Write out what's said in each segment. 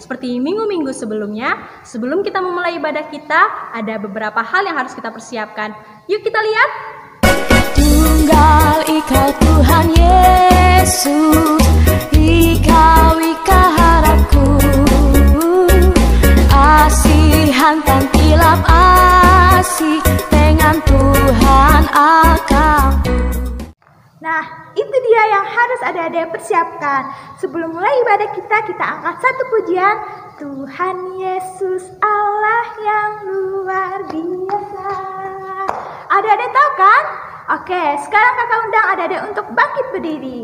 seperti minggu-minggu sebelumnya, sebelum kita memulai ibadah kita, ada beberapa hal yang harus kita persiapkan. Yuk kita lihat. Tunggal Ikau Tuhan Yesus, Ikau harapku, asihan tan tilap asih dengan Tuhan akanku. Nah, itu dia yang harus adik-adik persiapkan. Sebelum mulai ibadah kita angkat satu pujian. Tuhan Yesus Allah yang luar biasa. Adik-adik tahu kan? Oke, sekarang kakak undang adik-adik untuk bangkit berdiri.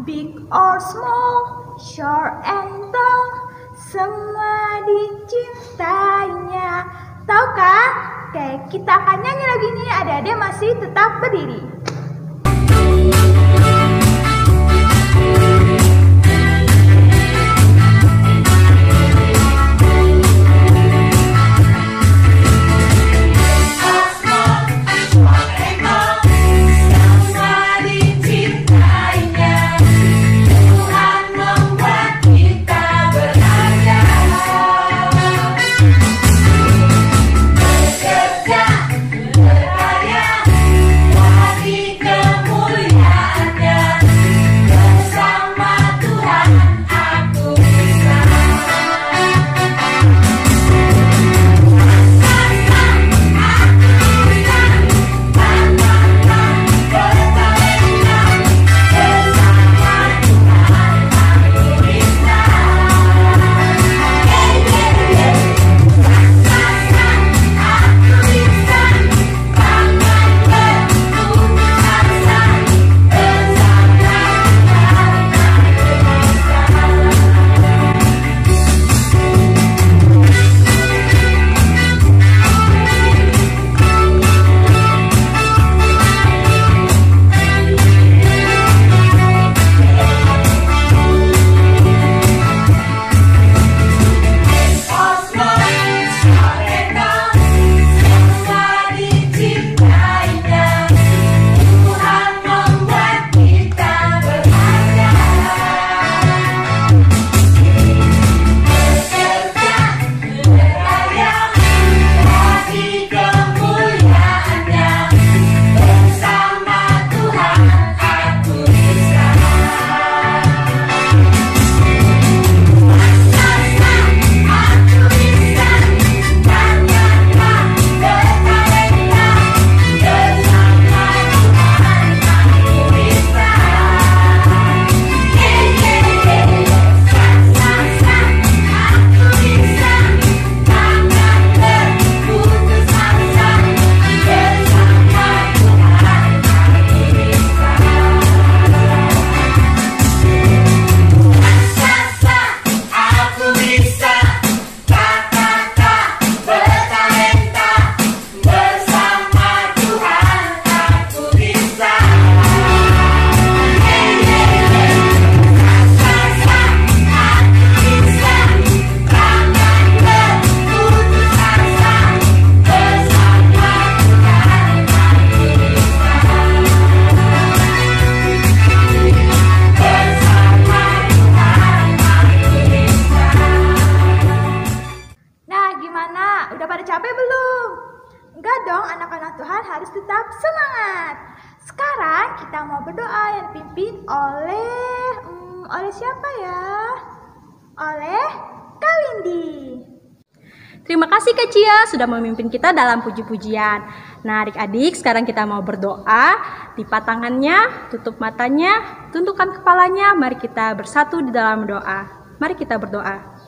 Big or small, short and tall, semua dicintainya. Tahu kan? Oke, kita akan nyanyi lagi ini. Adik-adik masih tetap berdiri. Berkarya, hati udah pada capek belum? Enggak dong, anak-anak Tuhan harus tetap semangat. Sekarang kita mau berdoa yang dipimpin oleh siapa ya? Oleh Kak Windy. Terima kasih Kak Cia sudah memimpin kita dalam puji-pujian. Nah adik-adik, sekarang kita mau berdoa. Lipat tangannya, tutup matanya, tundukkan kepalanya. Mari kita bersatu di dalam doa. Mari kita berdoa.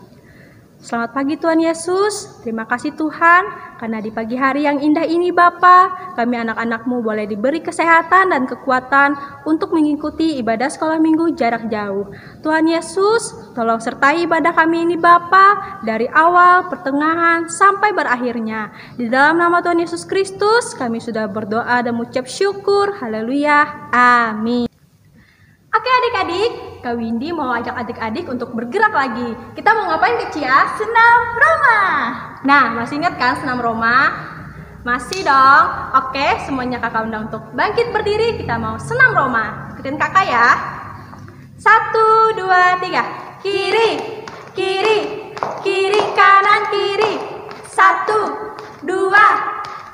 Selamat pagi Tuhan Yesus. Terima kasih Tuhan, karena di pagi hari yang indah ini Bapa, kami anak-anak-Mu boleh diberi kesehatan dan kekuatan untuk mengikuti ibadah sekolah minggu jarak jauh. Tuhan Yesus, tolong sertai ibadah kami ini Bapa, dari awal, pertengahan, sampai berakhirnya. Di dalam nama Tuhan Yesus Kristus, kami sudah berdoa dan mengucap syukur. Haleluya. Amin. Oke adik-adik, Kak Windy mau ajak adik-adik untuk bergerak lagi. Kita mau ngapain Kak Cia? Senam Roma. Nah, masih ingat kan senam Roma? Masih dong. Oke, semuanya kakak undang untuk bangkit berdiri. Kita mau senam Roma. Ikutin kakak ya. 1, 2, 3. Kiri, kiri, kiri, kanan, kiri. 1, 2,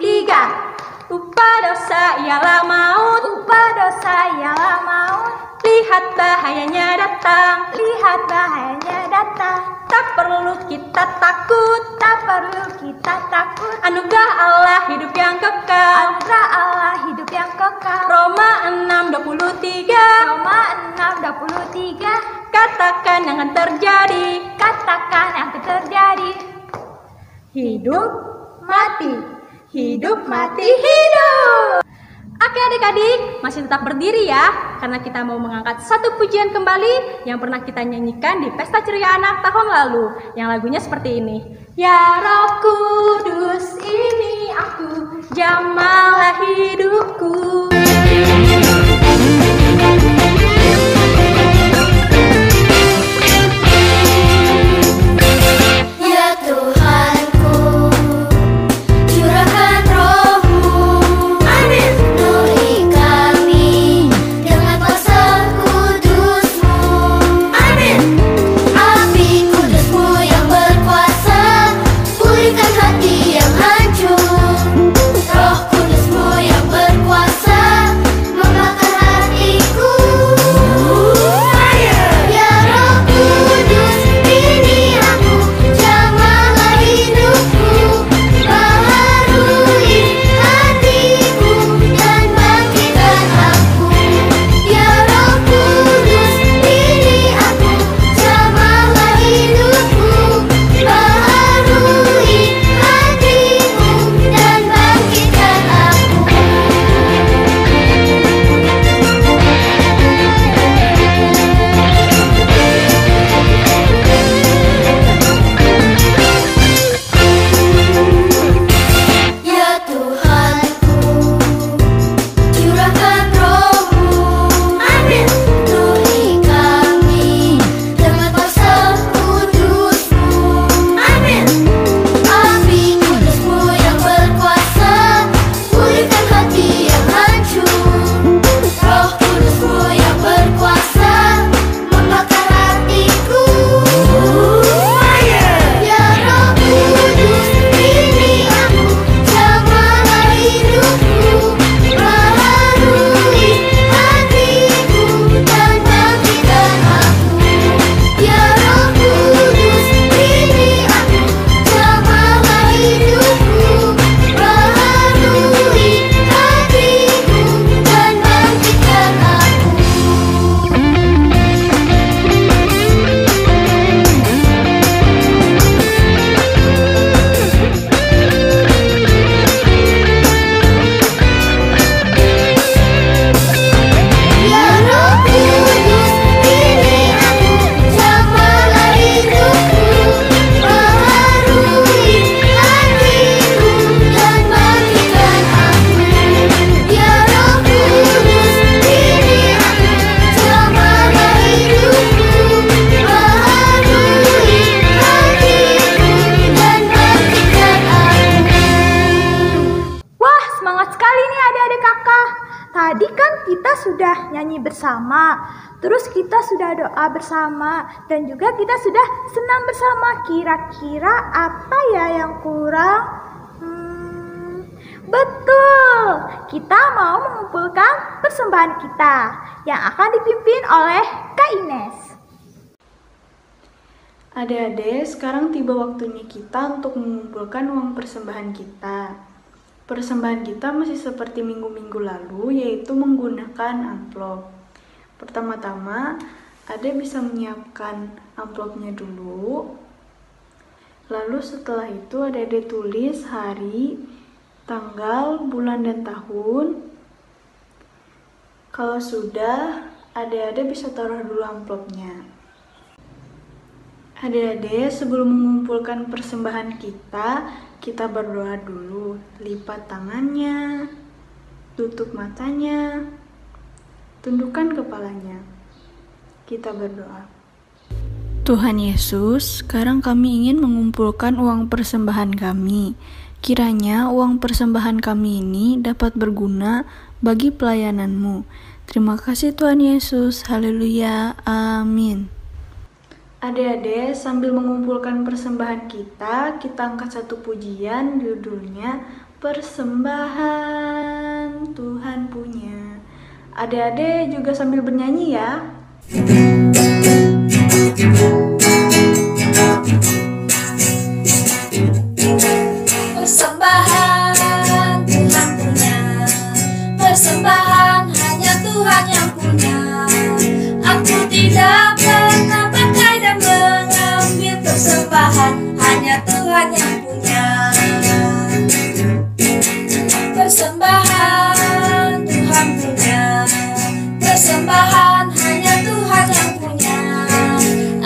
3. Upah dosa ialah maut. Upah dosa ialah maut. Lihat bahayanya datang. Lihat bahayanya datang. Tak perlu kita takut. Tak perlu kita takut. Anugerah Allah hidup yang kekal. Anugerah Allah hidup yang kekal. Roma 6:23. Roma 6:23. Katakan yang akan terjadi. Katakan yang akan terjadi. Hidup, mati. Hidup, mati, hidup. Oke adik-adik, masih tetap berdiri ya, karena kita mau mengangkat satu pujian kembali yang pernah kita nyanyikan di Pesta Ceria Anak tahun lalu, yang lagunya seperti ini. Ya Roh Kudus, ini aku, jamalah hidupku. Ya Tuhanku, curahkan Roh-Mu. Amin. Penuhi kami dengan kuasa kudus-Mu. Amin. Api kudus-Mu yang berkuasa, pulihkan hati kita sudah nyanyi bersama, terus kita sudah doa bersama, dan juga kita sudah senang bersama. Kira-kira apa ya yang kurang? Betul, kita mau mengumpulkan persembahan kita yang akan dipimpin oleh Kak Ines. Adik-adik, sekarang tiba waktunya kita untuk mengumpulkan uang persembahan kita. Persembahan kita masih seperti minggu-minggu lalu, yaitu menggunakan amplop. Pertama-tama, adik bisa menyiapkan amplopnya dulu. Lalu setelah itu adik-adik tulis hari, tanggal, bulan, dan tahun. Kalau sudah, adik-adik bisa taruh dulu amplopnya. Adik-adik, sebelum mengumpulkan persembahan kita berdoa dulu. Lipat tangannya, tutup matanya, tundukkan kepalanya. Kita berdoa. Tuhan Yesus, sekarang kami ingin mengumpulkan uang persembahan kami. Kiranya uang persembahan kami ini dapat berguna bagi pelayanan-Mu. Terima kasih Tuhan Yesus. Haleluya. Amin. Adik-adik, sambil mengumpulkan persembahan kita angkat satu pujian, judulnya Persembahan Tuhan Punya. Adik-adik juga sambil bernyanyi ya. Persembahan Tuhan punya, persembahan hanya Tuhan yang punya. Aku tidak pernah pakai dan mengambil persembahan, hanya Tuhan yang punya. Persembahan Tuhan punya, persembahan hanya Tuhan yang punya.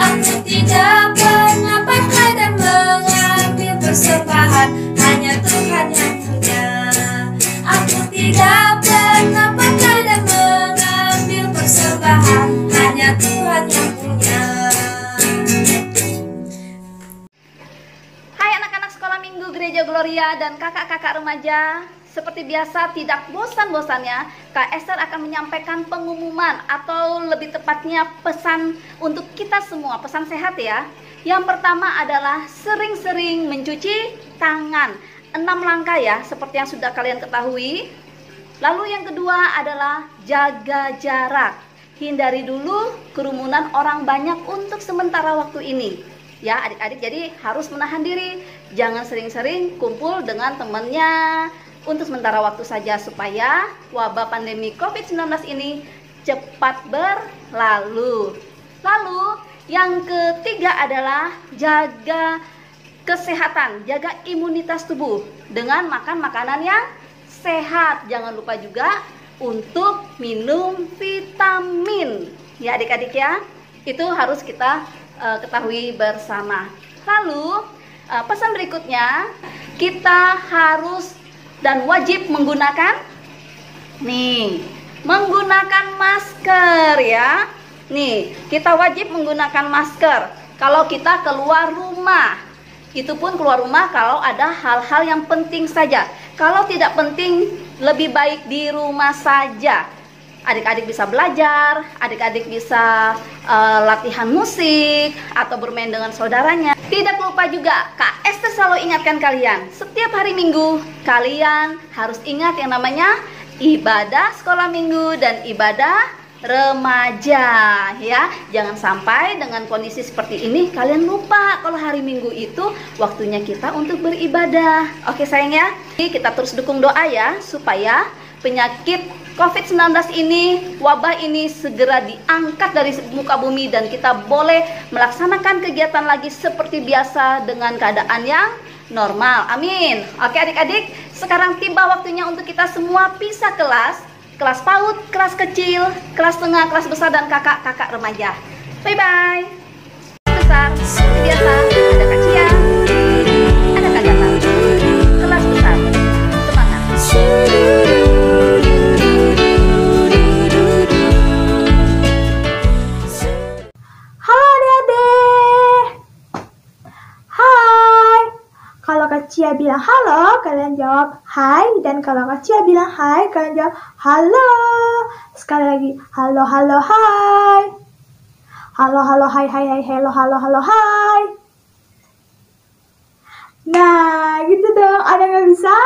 Aku tidak pernah pakai dan mengambil persembahan, hanya Tuhan yang punya. Aku tidak pernah pakai dan mengambil persembahan, hanya Tuhan yang punya. Hai anak-anak sekolah minggu Gereja Gloria dan kakak-kakak remaja. Seperti biasa, tidak bosan-bosannya Kak Esther akan menyampaikan pengumuman atau lebih tepatnya pesan untuk kita semua, pesan sehat ya. Yang pertama adalah sering-sering mencuci tangan. 6 langkah ya, seperti yang sudah kalian ketahui. Lalu yang kedua adalah jaga jarak. Hindari dulu kerumunan orang banyak untuk sementara waktu ini. Ya adik-adik, jadi harus menahan diri. Jangan sering-sering kumpul dengan temannya untuk sementara waktu saja supaya wabah pandemi COVID-19 ini cepat berlalu. Lalu yang ketiga adalah jaga kesehatan, jaga imunitas tubuh dengan makan makanan yang sehat. Jangan lupa juga untuk minum vitamin. Ya adik-adik ya, itu harus kita ketahui bersama. Lalu pesan berikutnya, kita harus dan wajib menggunakan menggunakan masker ya. Nih, kita wajib menggunakan masker kalau kita keluar rumah. Itu pun keluar rumah kalau ada hal-hal yang penting saja. Kalau tidak penting, lebih baik di rumah saja. Adik-adik bisa belajar, adik-adik bisa latihan musik atau bermain dengan saudaranya. Tidak lupa juga, Kak Esther selalu ingatkan kalian, setiap hari Minggu kalian harus ingat yang namanya ibadah sekolah minggu dan ibadah remaja ya. Jangan sampai dengan kondisi seperti ini kalian lupa kalau hari Minggu itu waktunya kita untuk beribadah. Oke sayang ya, kita terus dukung doa ya supaya penyakit COVID-19 ini, wabah ini segera diangkat dari muka bumi dan kita boleh melaksanakan kegiatan lagi seperti biasa dengan keadaan yang normal. Amin. Oke adik-adik, sekarang tiba waktunya untuk kita semua pisah kelas. Kelas PAUD, kelas kecil, kelas tengah, kelas besar, dan kakak-kakak remaja. Bye-bye. Besar, seperti biasa, ada Kak Cia, ada Kak Gata. Kelas besar, semangat. Halo adik-adik. Hai. Kalau Kak Cia bilang halo, kalian jawab hai. Dan kalau Kak Cia bilang hai, kalian jawab halo. Sekali lagi, halo, halo, hai. Halo, halo, hai, hai, hai, halo, halo, halo, hai. Nah, gitu dong. Ada nggak bisa?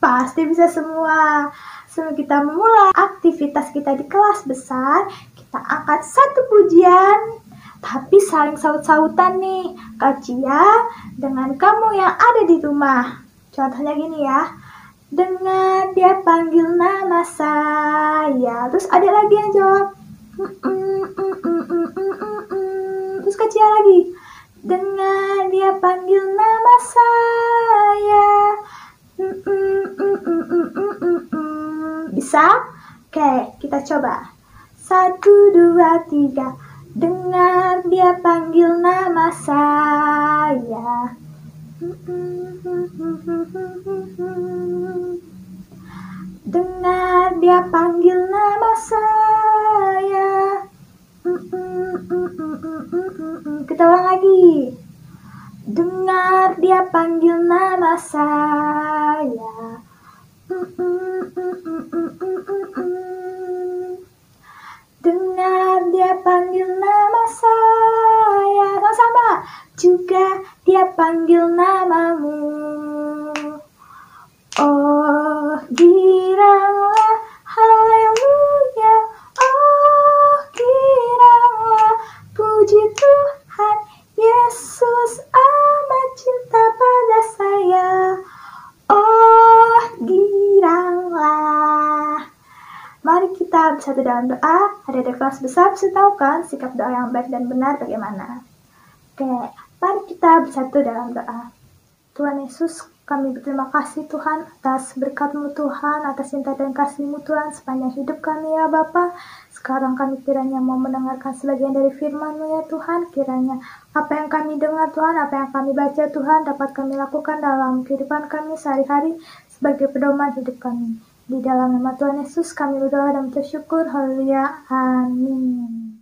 Pasti bisa semua. Sebelum kita memulai aktivitas kita di kelas besar, kita angkat satu pujian, tapi saling saut-sautan nih, Kak Cia dengan kamu yang ada di rumah. Contohnya gini ya, dengar dia panggil nama saya. Terus ada lagi yang jawab, terus Kak Cia lagi, dengar dia panggil nama saya. Bisa? Oke, kita coba. 1, 2, 3. Dengar dia panggil nama saya. Dengar dia panggil nama saya. Kita ulang lagi. Dengar dia panggil nama saya. Dengar dia panggil nama saya. Sama-sama. Juga dia panggil namamu. Oh, giranglah, haleluya. Oh, giranglah, puji Tuhan Yesus amat cinta pada saya. Oh, giranglah. Mari kita bersatu dalam doa. Adik-adik kelas besar bisa tahu kan sikap doa yang baik dan benar bagaimana? Oke, mari kita bersatu dalam doa. Tuhan Yesus, kami berterima kasih Tuhan atas berkat-Mu Tuhan, atas cinta dan kasih-Mu Tuhan sepanjang hidup kami ya Bapa. Sekarang kami kiranya mau mendengarkan sebagian dari firman-Mu ya Tuhan. Kiranya apa yang kami dengar Tuhan, apa yang kami baca Tuhan dapat kami lakukan dalam kehidupan kami sehari-hari sebagai pedoman hidup kami. Di dalam nama Tuhan Yesus kami berdoa dan bersyukur. Haleluya. Amin.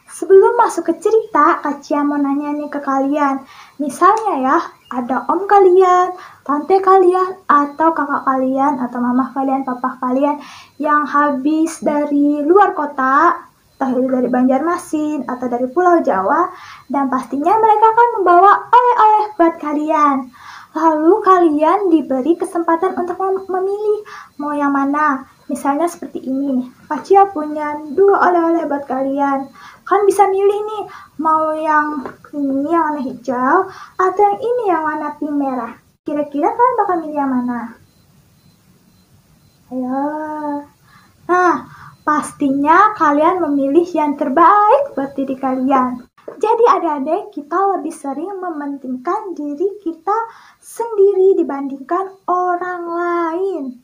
Sebelum masuk ke cerita, Kak Cia mau nanya nih ke kalian. Misalnya ya, ada om kalian, tante kalian, atau kakak kalian, atau mamah kalian, papa kalian yang habis dari luar kota, entah itu dari Banjarmasin atau dari Pulau Jawa, dan pastinya mereka akan membawa oleh-oleh buat kalian. Lalu kalian diberi kesempatan untuk memilih mau yang mana. Misalnya seperti ini, Kak Cia punya 2 oleh-oleh buat kalian. Kan bisa milih nih, mau yang ini yang warna hijau, atau yang ini yang warna pink merah. Kira-kira kalian bakal milih yang mana? Ayo. Nah, pastinya kalian memilih yang terbaik buat diri kalian. Jadi adik-adik, kita lebih sering mementingkan diri kita sendiri dibandingkan orang lain.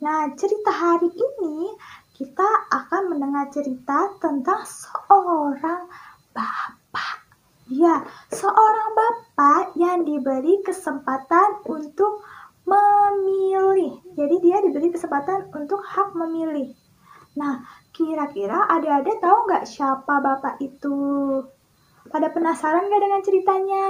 Nah, cerita hari ini kita akan mendengar cerita tentang seorang bapak. Ya, seorang bapak yang diberi kesempatan untuk memilih. Jadi dia diberi kesempatan untuk hak memilih. Nah, kira-kira adik-adik tahu nggak siapa bapak itu? Pada penasaran nggak dengan ceritanya?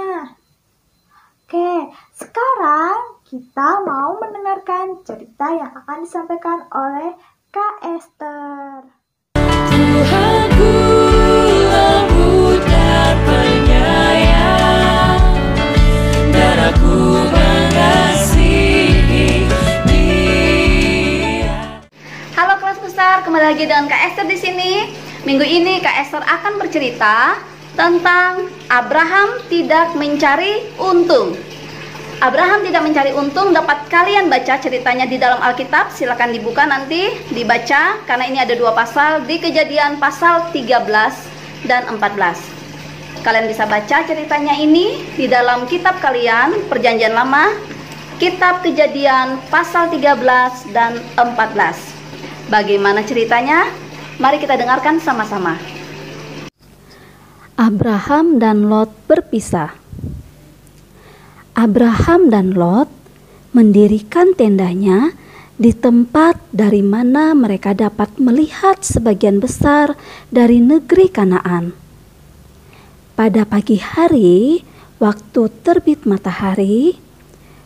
Oke, sekarang kita mau mendengarkan cerita yang akan disampaikan oleh Kak Esther. Tuhanku lembut dan penyayang, dan aku mengasihi Dia. Halo kelas besar, kembali lagi dengan Kak Esther di sini. Minggu ini Kak Esther akan bercerita tentang Abraham tidak mencari untung. Abraham tidak mencari untung, dapat kalian baca ceritanya di dalam Alkitab. Silakan dibuka nanti, dibaca, karena ini ada 2 pasal di Kejadian pasal 13 dan 14. Kalian bisa baca ceritanya ini di dalam kitab kalian, Perjanjian Lama, Kitab Kejadian pasal 13 dan 14. Bagaimana ceritanya? Mari kita dengarkan sama-sama. Abraham dan Lot berpisah. Abraham dan Lot mendirikan tendanya di tempat dari mana mereka dapat melihat sebagian besar dari negeri Kanaan. Pada pagi hari, waktu terbit matahari,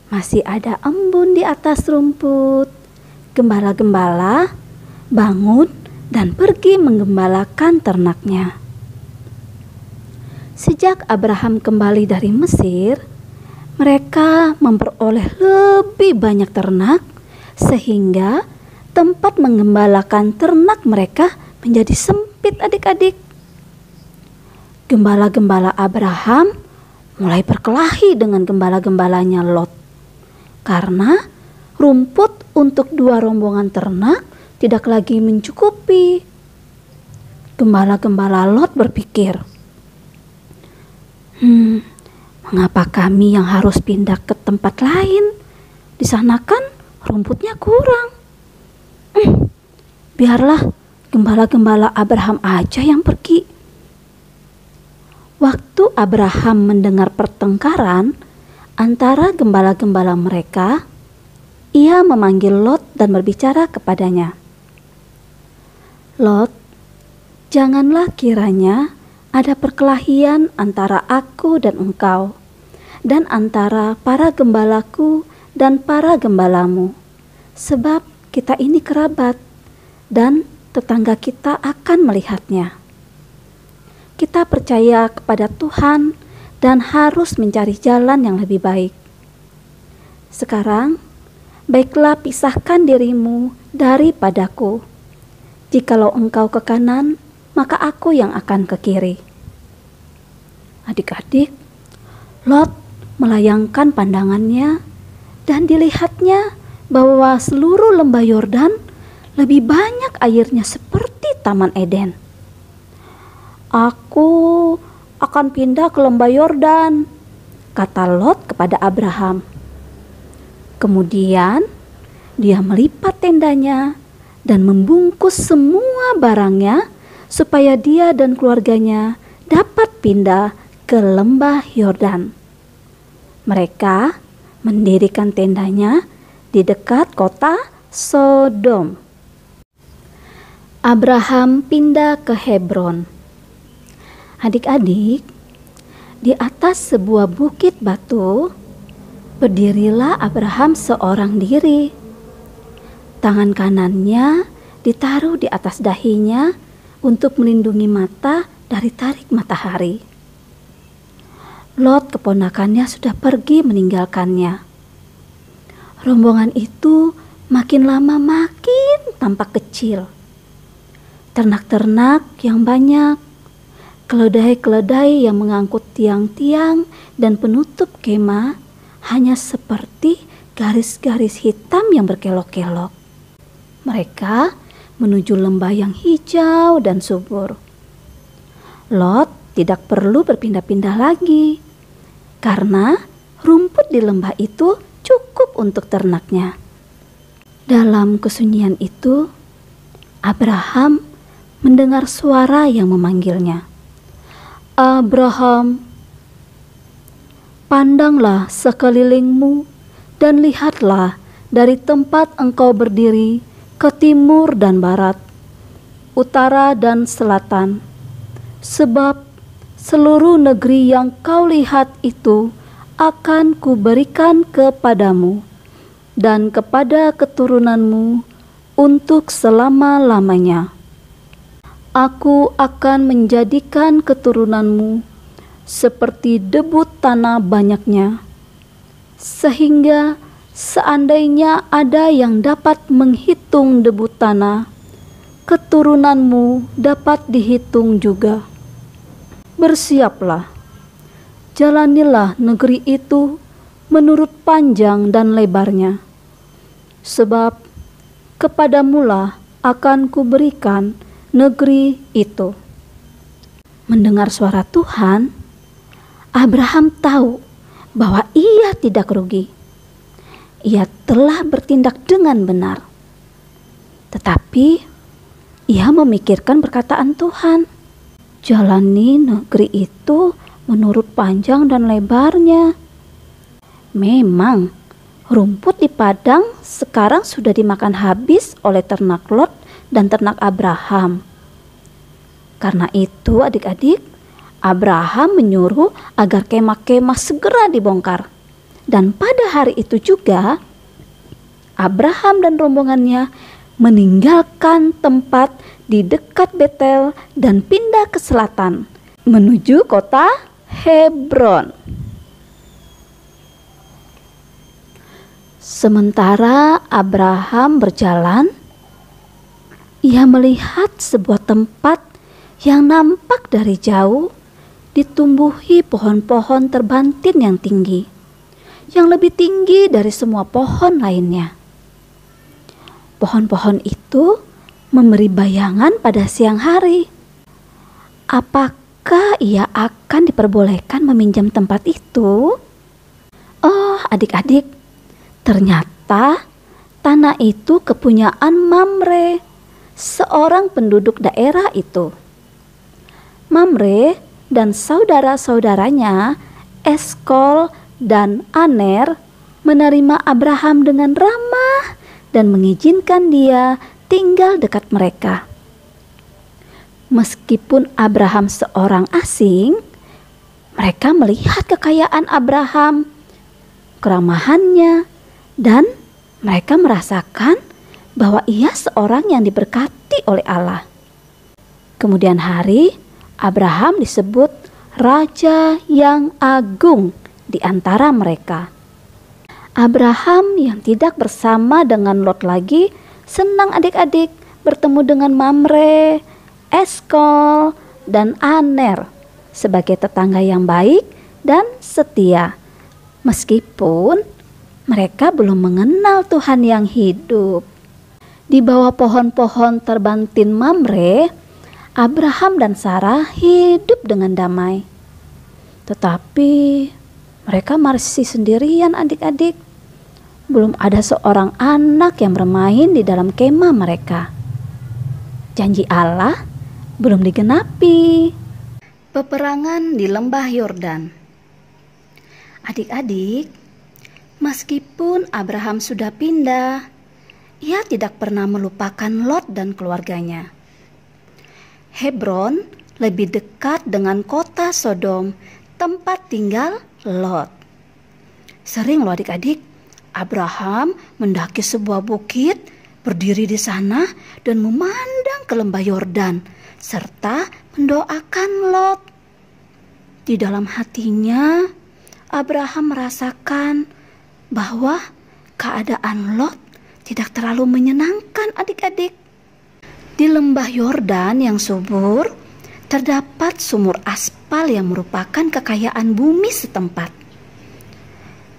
masih ada embun di atas rumput. Gembala-gembala bangun dan pergi menggembalakan ternaknya. Sejak Abraham kembali dari Mesir, mereka memperoleh lebih banyak ternak sehingga tempat menggembalakan ternak mereka menjadi sempit adik-adik. Gembala-gembala Abraham mulai berkelahi dengan gembala-gembalanya Lot. Karena rumput untuk 2 rombongan ternak tidak lagi mencukupi. Gembala-gembala Lot berpikir, mengapa kami yang harus pindah ke tempat lain? Di sana kan rumputnya kurang. Biarlah gembala-gembala Abraham aja yang pergi. Waktu Abraham mendengar pertengkaran antara gembala-gembala mereka, ia memanggil Lot dan berbicara kepadanya. Lot, janganlah kiranya ada perkelahian antara aku dan engkau, dan antara para gembalaku dan para gembalamu, sebab kita ini kerabat, dan tetangga kita akan melihatnya. Kita percaya kepada Tuhan dan harus mencari jalan yang lebih baik. Sekarang, baiklah pisahkan dirimu daripadaku. Jikalau engkau ke kanan, maka aku yang akan ke kiri. Adik-adik, Lot melayangkan pandangannya dan dilihatnya bahwa seluruh lembah Yordan lebih banyak airnya seperti Taman Eden. Aku akan pindah ke lembah Yordan, kata Lot kepada Abraham. Kemudian dia melipat tendanya dan membungkus semua barangnya supaya dia dan keluarganya dapat pindah ke lembah Yordan. Mereka mendirikan tendanya di dekat kota Sodom. Abraham pindah ke Hebron. Adik-adik, di atas sebuah bukit batu, berdirilah Abraham seorang diri. Tangan kanannya ditaruh di atas dahinya untuk melindungi mata dari tarik matahari. Lot keponakannya sudah pergi meninggalkannya. Rombongan itu makin lama makin tampak kecil. Ternak-ternak yang banyak, keledai-keledai yang mengangkut tiang-tiang dan penutup kemah hanya seperti garis-garis hitam yang berkelok-kelok. Mereka menuju lembah yang hijau dan subur. Lot tidak perlu berpindah-pindah lagi, karena rumput di lembah itu cukup untuk ternaknya. Dalam kesunyian itu, Abraham mendengar suara yang memanggilnya. Abraham, pandanglah sekelilingmu dan lihatlah dari tempat engkau berdiri ke timur dan barat, utara dan selatan. Sebab seluruh negeri yang kau lihat itu akan kuberikan kepadamu dan kepada keturunanmu untuk selama-lamanya. Aku akan menjadikan keturunanmu seperti debu tanah banyaknya, sehingga seandainya ada yang dapat menghitung debu tanah, keturunanmu dapat dihitung juga. Bersiaplah, jalanilah negeri itu menurut panjang dan lebarnya, sebab kepadamulah akan kuberikan negeri itu. Mendengar suara Tuhan, Abraham tahu bahwa ia tidak rugi. Ia telah bertindak dengan benar. Tetapi ia memikirkan perkataan Tuhan. Jalani negeri itu menurut panjang dan lebarnya. Memang rumput di padang sekarang sudah dimakan habis oleh ternak Lot dan ternak Abraham. Karena itu adik-adik, Abraham menyuruh agar kemah-kemah segera dibongkar. Dan pada hari itu juga, Abraham dan rombongannya meninggalkan tempat di dekat Betel dan pindah ke selatan, menuju kota Hebron. Sementara Abraham berjalan, ia melihat sebuah tempat yang nampak dari jauh ditumbuhi pohon-pohon terbantin yang tinggi, yang lebih tinggi dari semua pohon lainnya. Pohon-pohon itu memberi bayangan pada siang hari. Apakah ia akan diperbolehkan meminjam tempat itu? Oh, adik-adik, ternyata tanah itu kepunyaan Mamre, seorang penduduk daerah itu. Mamre dan saudara-saudaranya, Eskol dan Aner, menerima Abraham dengan ramah dan mengizinkan dia tinggal dekat mereka. Meskipun Abraham seorang asing, mereka melihat kekayaan Abraham, keramahannya, dan mereka merasakan bahwa ia seorang yang diberkati oleh Allah. Kemudian hari, Abraham disebut Raja yang Agung di antara mereka. Abraham yang tidak bersama dengan Lot lagi senang adik-adik bertemu dengan Mamre, Eskol, dan Aner sebagai tetangga yang baik dan setia. Meskipun mereka belum mengenal Tuhan yang hidup. Di bawah pohon-pohon terbantin Mamre, Abraham dan Sarah hidup dengan damai. Tetapi mereka masih sendirian adik-adik. Belum ada seorang anak yang bermain di dalam kemah mereka. Janji Allah belum digenapi. Peperangan di lembah Yordan. Adik-adik, meskipun Abraham sudah pindah, ia tidak pernah melupakan Lot dan keluarganya. Hebron lebih dekat dengan kota Sodom, tempat tinggal Lot. Sering loh adik-adik, Abraham mendaki sebuah bukit, berdiri di sana dan memandang ke lembah Yordan, serta mendoakan Lot. Di dalam hatinya, Abraham merasakan bahwa keadaan Lot tidak terlalu menyenangkan adik-adik. Di lembah Yordan yang subur, terdapat sumur aspal yang merupakan kekayaan bumi setempat.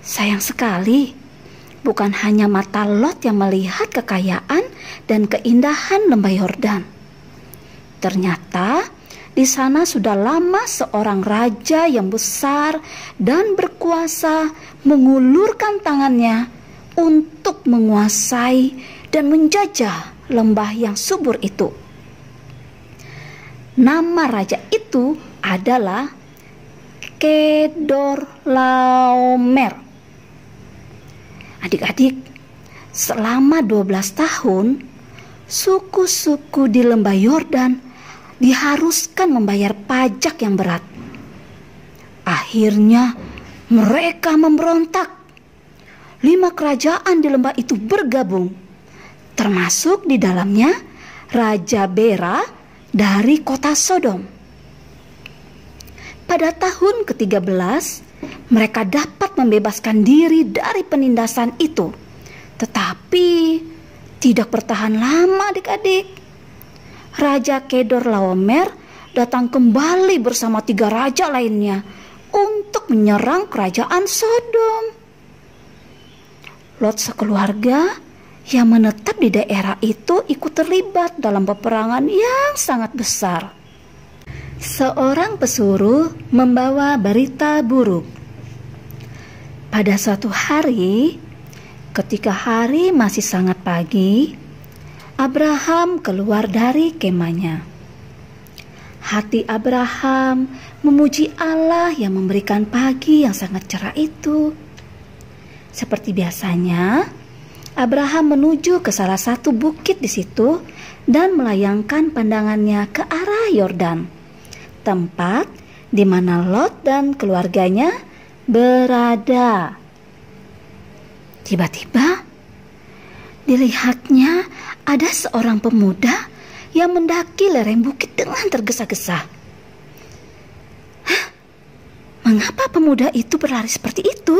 Sayang sekali, bukan hanya mata Lot yang melihat kekayaan dan keindahan lembah Yordan. Ternyata di sana sudah lama seorang raja yang besar dan berkuasa mengulurkan tangannya untuk menguasai dan menjajah lembah yang subur itu. Nama raja itu adalah Kedorlaomer. Adik-adik, selama 12 tahun, suku-suku di lembah Yordan diharuskan membayar pajak yang berat. Akhirnya mereka memberontak. 5 kerajaan di lembah itu bergabung, termasuk di dalamnya Raja Bera dari kota Sodom. Pada tahun ke-13, mereka dapat membebaskan diri dari penindasan itu. Tetapi tidak bertahan lama adik-adik. Raja Kedorlaomer datang kembali bersama 3 raja lainnya untuk menyerang kerajaan Sodom. Lot sekeluarga yang menetap di daerah itu ikut terlibat dalam peperangan yang sangat besar. Seorang pesuruh membawa berita buruk. Pada suatu hari, ketika hari masih sangat pagi, Abraham keluar dari kemahnya. Hati Abraham memuji Allah yang memberikan pagi yang sangat cerah itu. Seperti biasanya, Abraham menuju ke salah satu bukit di situ dan melayangkan pandangannya ke arah Yordan, tempat di mana Lot dan keluarganya berada. Tiba-tiba dilihatnya ada seorang pemuda yang mendaki lereng bukit dengan tergesa-gesa. Mengapa pemuda itu berlari seperti itu?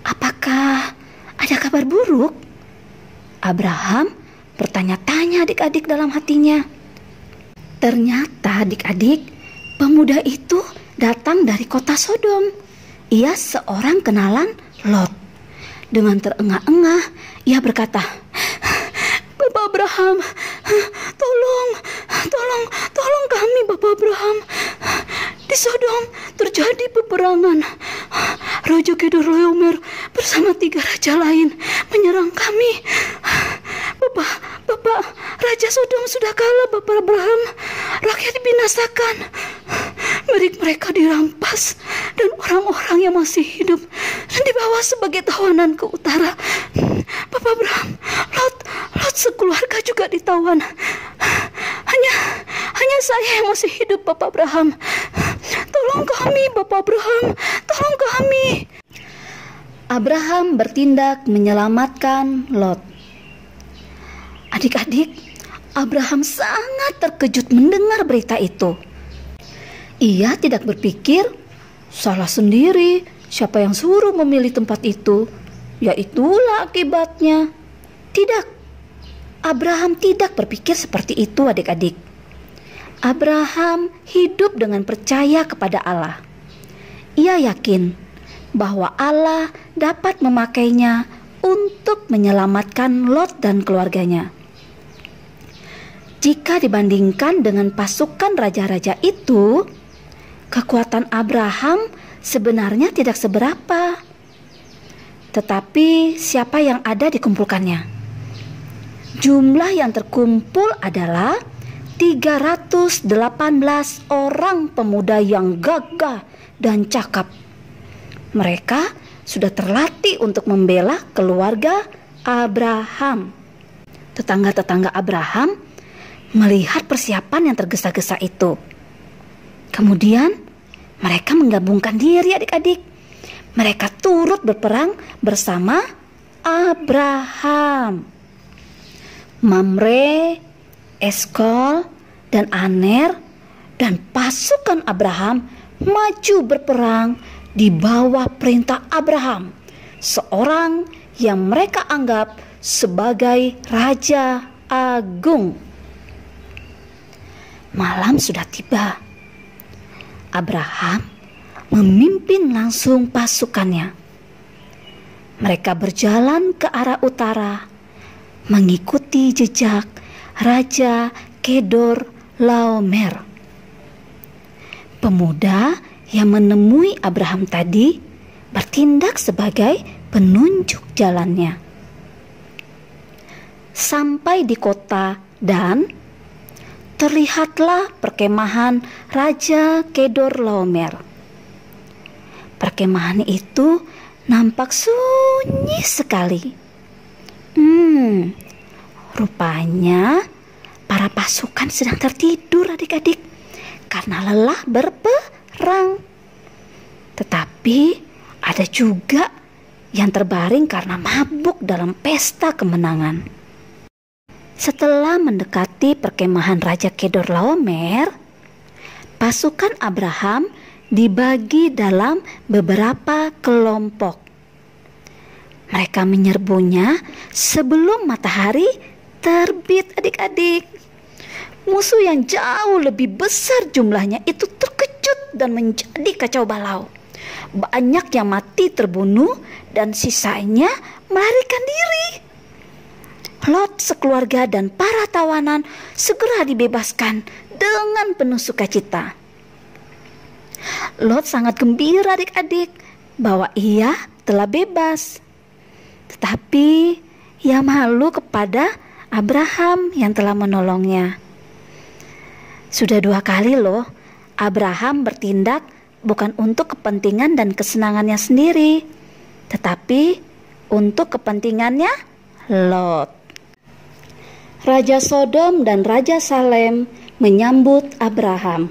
Apakah ada kabar buruk? Abraham bertanya-tanya adik-adik dalam hatinya. Ternyata adik-adik, pemuda itu datang dari kota Sodom. Ia seorang kenalan Lot. Dengan terengah-engah, ia berkata, "Bapak Abraham, tolong kami Bapak Abraham. Di Sodom terjadi peperangan. Raja Kedorlaomer bersama 3 raja lain menyerang kami. Bapak, Raja Sodom sudah kalah Bapak Abraham. Rakyat dibinasakan. Mereka dirampas dan orang-orang yang masih hidup dibawa sebagai tawanan ke utara. Bapak Abraham, Lot sekeluarga juga ditawan. Hanya saya yang masih hidup Bapak Abraham. Tolong kami Bapak Abraham, tolong kami." Abraham bertindak menyelamatkan Lot. Adik-adik, Abraham sangat terkejut mendengar berita itu. Ia tidak berpikir, salah sendiri, siapa yang suruh memilih tempat itu? Ya itulah akibatnya. Tidak, Abraham tidak berpikir seperti itu adik-adik. Abraham hidup dengan percaya kepada Allah. Ia yakin bahwa Allah dapat memakainya untuk menyelamatkan Lot dan keluarganya. Jika dibandingkan dengan pasukan raja-raja itu, kekuatan Abraham sebenarnya tidak seberapa. Tetapi siapa yang ada dikumpulkannya? Jumlah yang terkumpul adalah 318 orang pemuda yang gagah dan cakap. Mereka sudah terlatih untuk membela keluarga Abraham. Tetangga-tetangga Abraham melihat persiapan yang tergesa-gesa itu. Kemudian mereka menggabungkan diri adik-adik. Mereka turut berperang bersama Abraham. Mamre, Eskol, dan Aner dan pasukan Abraham maju berperang di bawah perintah Abraham, seorang yang mereka anggap sebagai Raja Agung. Malam sudah tiba. Abraham memimpin langsung pasukannya. Mereka berjalan ke arah utara, mengikuti jejak Raja Kedorlaomer. Pemuda yang menemui Abraham tadi bertindak sebagai penunjuk jalannya. Sampai di kota Dan, terlihatlah perkemahan Raja Kedorlaomer. Perkemahan itu nampak sunyi sekali. Rupanya para pasukan sedang tertidur adik-adik karena lelah berperang. Tetapi ada juga yang terbaring karena mabuk dalam pesta kemenangan. Setelah mendekati perkemahan Raja Kedorlaomer, pasukan Abraham dibagi dalam beberapa kelompok. Mereka menyerbunya sebelum matahari terbit adik-adik. Musuh yang jauh lebih besar jumlahnya itu terkejut dan menjadi kacau balau. Banyak yang mati terbunuh dan sisanya melarikan diri. Lot sekeluarga dan para tawanan segera dibebaskan dengan penuh sukacita. Lot sangat gembira adik-adik bahwa ia telah bebas. Tetapi ia malu kepada Abraham yang telah menolongnya. Sudah 2 kali loh Abraham bertindak bukan untuk kepentingan dan kesenangannya sendiri, tetapi untuk kepentingannya Lot. Raja Sodom dan Raja Salem menyambut Abraham.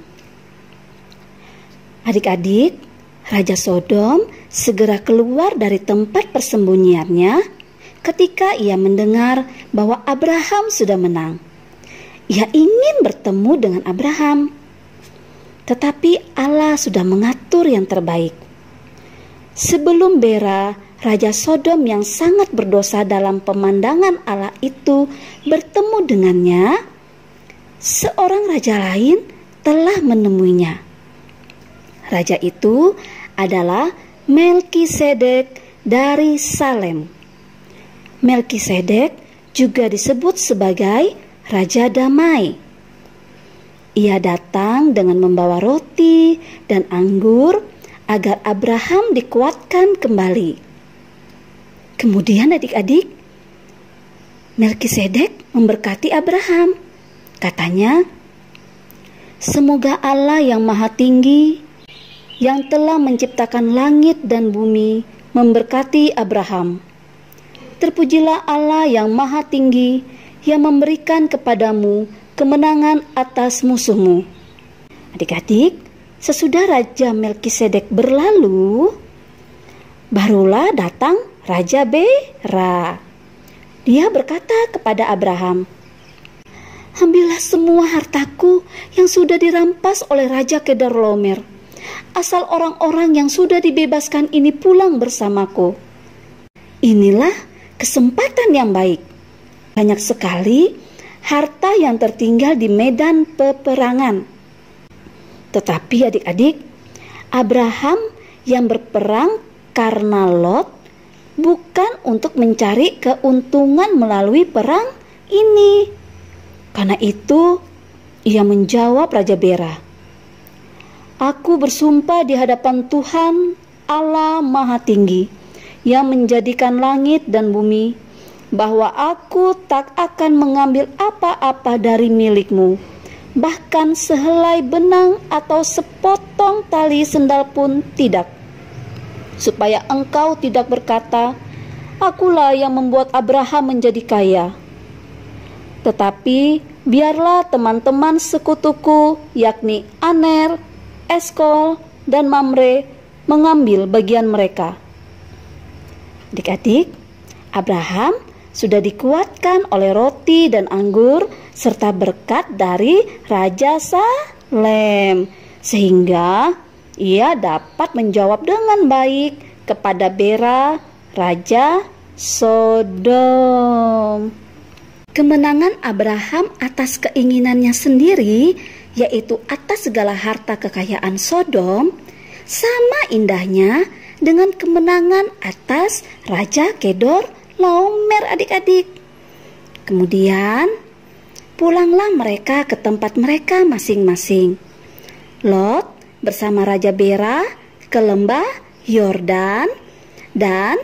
Adik-adik, Raja Sodom segera keluar dari tempat persembunyiannya ketika ia mendengar bahwa Abraham sudah menang. Ia ingin bertemu dengan Abraham, tetapi Allah sudah mengatur yang terbaik. Sebelum Bera, Raja Sodom yang sangat berdosa dalam pemandangan Allah itu bertemu dengannya, seorang raja lain telah menemuinya. Raja itu adalah Melkisedek dari Salem. Melkisedek juga disebut sebagai Raja Damai. Ia datang dengan membawa roti dan anggur agar Abraham dikuatkan kembali. Kemudian adik-adik, Melkisedek memberkati Abraham. Katanya, "Semoga Allah yang Maha Tinggi, yang telah menciptakan langit dan bumi, memberkati Abraham. Terpujilah Allah yang Maha Tinggi, yang memberikan kepadamu kemenangan atas musuhmu." Adik-adik, sesudah Raja Melkisedek berlalu, barulah datang Raja Bera. Dia berkata kepada Abraham, "Ambillah semua hartaku yang sudah dirampas oleh Raja Kedorlaomer, asal orang-orang yang sudah dibebaskan ini pulang bersamaku. Inilah kesempatan yang baik. Banyak sekali harta yang tertinggal di medan peperangan." Tetapi adik-adik, Abraham yang berperang karena Lot, bukan untuk mencari keuntungan melalui perang ini. Karena itu, ia menjawab Raja Bera, "Aku bersumpah di hadapan Tuhan Allah Maha Tinggi, yang menjadikan langit dan bumi, bahwa aku tak akan mengambil apa-apa dari milikmu, bahkan sehelai benang atau sepotong tali sendal pun tidak, supaya engkau tidak berkata, 'Akulah yang membuat Abraham menjadi kaya.' Tetapi biarlah teman-teman sekutuku, yakni Aner, Eskol, dan Mamre, mengambil bagian mereka." Adik-adik, Abraham sudah dikuatkan oleh roti dan anggur serta berkat dari Raja Salem, sehingga ia dapat menjawab dengan baik kepada Bera, Raja Sodom. Kemenangan Abraham atas keinginannya sendiri, yaitu atas segala harta kekayaan Sodom, sama indahnya dengan kemenangan atas Raja Kedorlaomer, adik-adik. Kemudian pulanglah mereka ke tempat mereka masing-masing. Lot bersama Raja Bera ke lembah Yordan, dan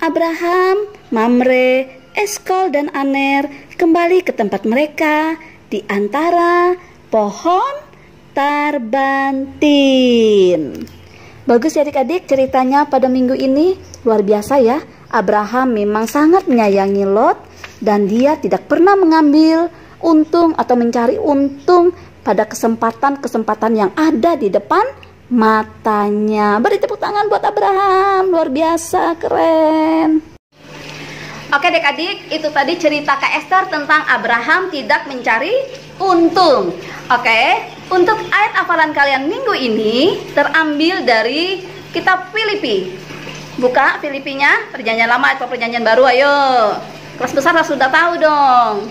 Abraham, Mamre, Eskol, dan Aner kembali ke tempat mereka di antara pohon tarbantin. Bagus ya adik-adik ceritanya pada minggu ini. Luar biasa ya. Abraham memang sangat menyayangi Lot, dan dia tidak pernah mengambil untung atau mencari untung pada kesempatan-kesempatan yang ada di depan matanya. Beri tepuk tangan buat Abraham, luar biasa, keren. Oke adik-adik, itu tadi cerita Kak Esther tentang Abraham tidak mencari untung. Oke, untuk ayat hafalan kalian minggu ini terambil dari kitab Filipi. Buka Filipinya, perjanjian lama atau perjanjian baru, ayo. Kelas besar sudah tahu dong.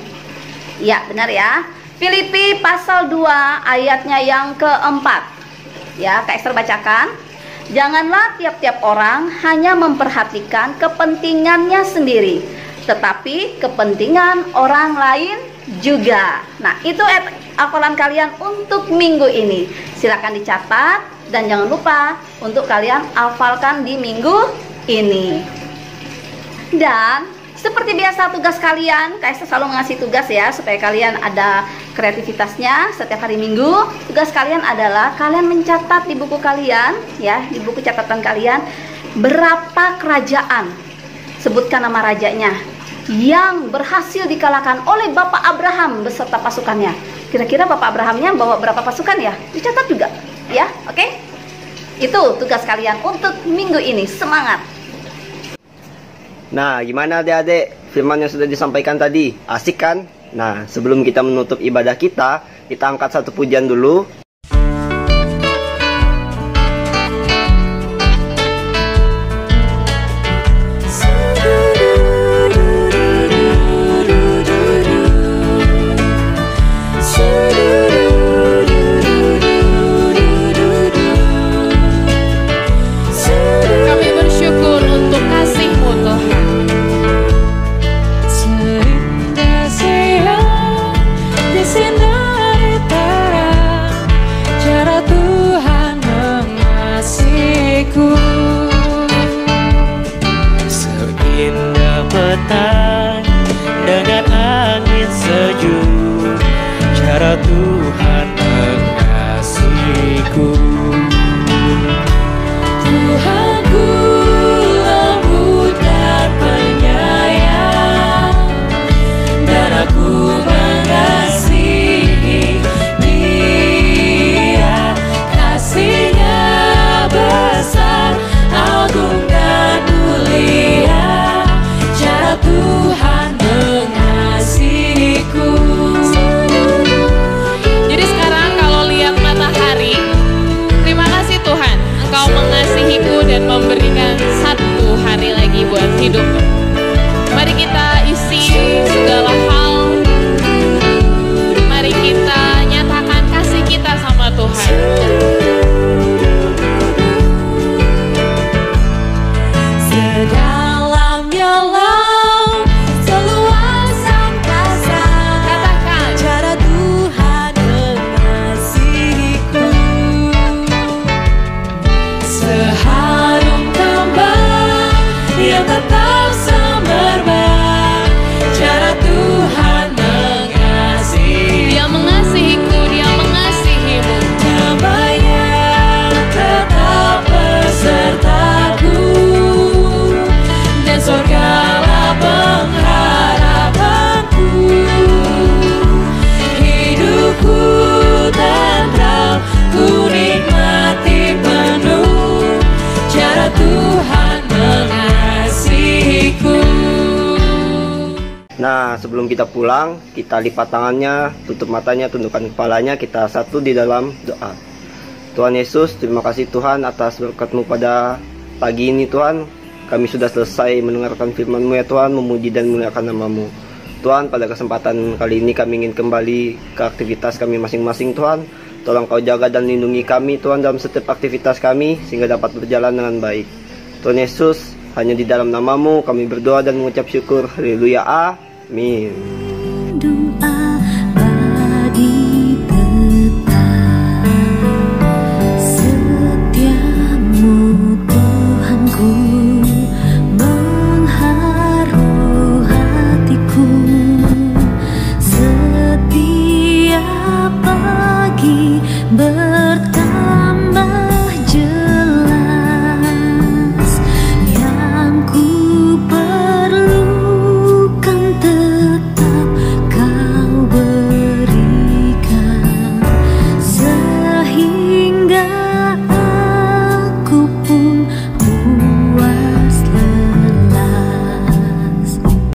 Ya, benar ya. Filipi pasal 2 ayatnya yang keempat. Ya, Kak Esther bacakan. "Janganlah tiap-tiap orang hanya memperhatikan kepentingannya sendiri, tetapi kepentingan orang lain juga." Nah, itu hafalan kalian untuk minggu ini. Silakan dicatat dan jangan lupa untuk kalian hafalkan di minggu ini. Dan seperti biasa tugas kalian, Kak Esther selalu mengasih tugas ya, supaya kalian ada kreativitasnya setiap hari Minggu. Tugas kalian adalah kalian mencatat di buku kalian, ya, di buku catatan kalian, berapa kerajaan, sebutkan nama rajanya, yang berhasil dikalahkan oleh Bapak Abraham beserta pasukannya. Kira-kira Bapak Abrahamnya bawa berapa pasukan ya? Dicatat juga, ya, oke? Itu tugas kalian untuk minggu ini. Semangat! Nah, gimana adik-adik? Firman yang sudah disampaikan tadi, asik kan? Nah, sebelum kita menutup ibadah kita angkat satu pujian dulu. Kami bersyukur untuk kasih-Mu Tuhan. Seindah siang disinari terang, cara Tuhan mengasihiku. Seindah petang dengan angin sejuk, cara Tuhan mengasihiku. Tuhanku lembut dan penyayang, dan aku mengasihi Dia. Kasih-Nya besar, agung dan mulia, cara Tuhan mengasihiku. Jadi sekarang kalau lihat matahari, terima kasih Tuhan, Engkau mengasihiku dan memberikan satu hari lagi buat hidup. Mari kita isi segala hal. Mari kita nyatakan kasih kita sama Tuhan. Sedalam-dalam, seluas angkasa, katakan cara Tuhan mengasihiku. Seharum kembang yang tetap semerbak, cara Tuhan mengasihi. Dia mengasihiku, Dia mengasihimu. Damai-Nya tetap besertaku, dan surgalah pengharapanku. Hidupku tentram, ku nikmati penuh, cara Tuhan mengasihiku. Nah, sebelum kita pulang, kita lipat tangannya, tutup matanya, tundukkan kepalanya, kita satu di dalam doa. Tuhan Yesus, terima kasih Tuhan atas berkat-Mu pada pagi ini Tuhan. Kami sudah selesai mendengarkan firman-Mu ya Tuhan, memuji dan memuliakan nama-Mu. Tuhan, pada kesempatan kali ini kami ingin kembali ke aktivitas kami masing-masing Tuhan. Tolong Kau jaga dan lindungi kami Tuhan dalam setiap aktivitas kami, sehingga dapat berjalan dengan baik. Tuhan Yesus, hanya di dalam nama-Mu kami berdoa dan mengucap syukur. Haleluya, amin. Doa